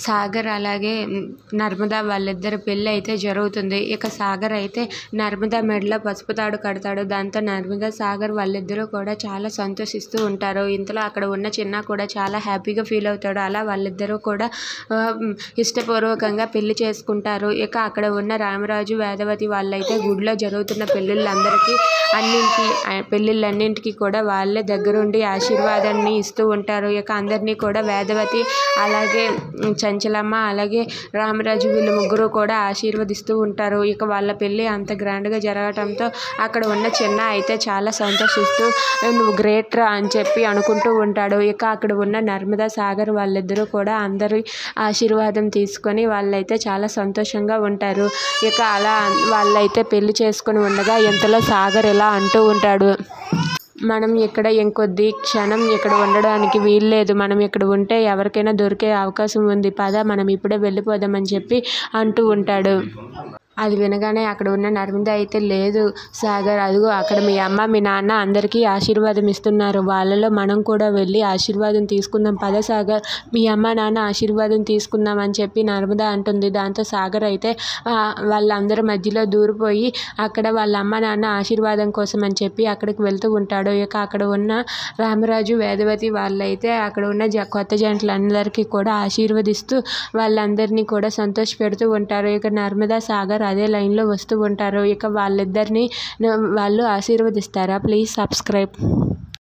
సాగర్ అలాగే నర్మదా వాళ్ళిద్దరి పెళ్ళి అయితే జరుగుతుంది. ఇక సాగర్ అయితే నర్మదా మెడలో పసుపు తాడు కడతాడు. దాంతో నర్మదా సాగర్ వాళ్ళిద్దరూ కూడా చాలా సంతోషిస్తూ ఉంటారు. ఇంతలో అక్కడ ఉన్న చిన్న కూడా చాలా హ్యాపీగా ఫీల్ అవుతాడు. అలా వాళ్ళిద్దరూ కూడా ఇష్టపూర్వకంగా పెళ్లి చేసుకుంటారు. ఇక అక్కడ ఉన్న రామరాజు వేదవతి వాళ్ళైతే గుడిలో జరుగుతున్న పెళ్ళిళ్ళన్నింటికి కూడా వాళ్ళే దగ్గరుండి ఆశీర్వాదాన్ని ఇస్తూ ఉంటారు. ఇక అందరినీ కూడా వేదవతి అలాగే చంచలమ్మ అలాగే రామరాజు వీళ్ళు ముగ్గురు కూడా ఆశీర్వదిస్తూ ఉంటారు. ఇక వాళ్ళ పెళ్ళి అంత గ్రాండ్గా జరగటంతో అక్కడ ఉన్న చిన్న అయితే చాలా సంతోషిస్తూ నువ్వు గ్రేట్ రా అని చెప్పి అనుకుంటూ ఉంటాడు. ఇక అక్కడ ఉన్న నర్మదా సాగర్ వాళ్ళిద్దరూ కూడా అందరి ఆశీర్వాదం తీసుకొని వాళ్ళైతే చాలా సంతోషంగా ఉంటారు. ఇక అలా వాళ్ళైతే పెళ్లి చేసుకుని ఉండగా ఇంతలో సాగర్ ఇలా అంటూ ఉంటాడు, మనం ఇక్కడ ఇంకొద్ది క్షణం ఇక్కడ ఉండడానికి వీల్లేదు. మనం ఇక్కడ ఉంటే ఎవరికైనా దొరికే అవకాశం ఉంది. పద మనం ఇప్పుడే వెళ్ళిపోదామని చెప్పి అంటూ ఉంటాడు. అది వినగానే అక్కడ ఉన్న నర్మద అయితే లేదు సాగర్, అదిగో అక్కడ మీ అమ్మ మీ నాన్న అందరికీ ఆశీర్వాదం ఇస్తున్నారు. వాళ్ళలో మనం కూడా వెళ్ళి ఆశీర్వాదం తీసుకుందాం. పద సాగర్, మీ అమ్మ నాన్న ఆశీర్వాదం తీసుకుందాం అని చెప్పి నర్మద అంటుంది. దాంతో సాగర్ అయితే వాళ్ళందరి మధ్యలో దూరిపోయి అక్కడ వాళ్ళ అమ్మ నాన్న ఆశీర్వాదం కోసం అని చెప్పి అక్కడికి వెళ్తూ ఉంటాడు. ఇక అక్కడ ఉన్న రామరాజు వేదవతి వాళ్ళైతే అక్కడ ఉన్న కొత్త జంటలందరికీ కూడా ఆశీర్వదిస్తూ వాళ్ళందరినీ కూడా సంతోష పెడుతూ ఉంటారు. ఇక నర్మదా సాగర్ అదే లైన్లో వస్తూ ఉంటారు. ఇక వాళ్ళిద్దరిని వాళ్ళు ఆశీర్వదిస్తారా? Please subscribe.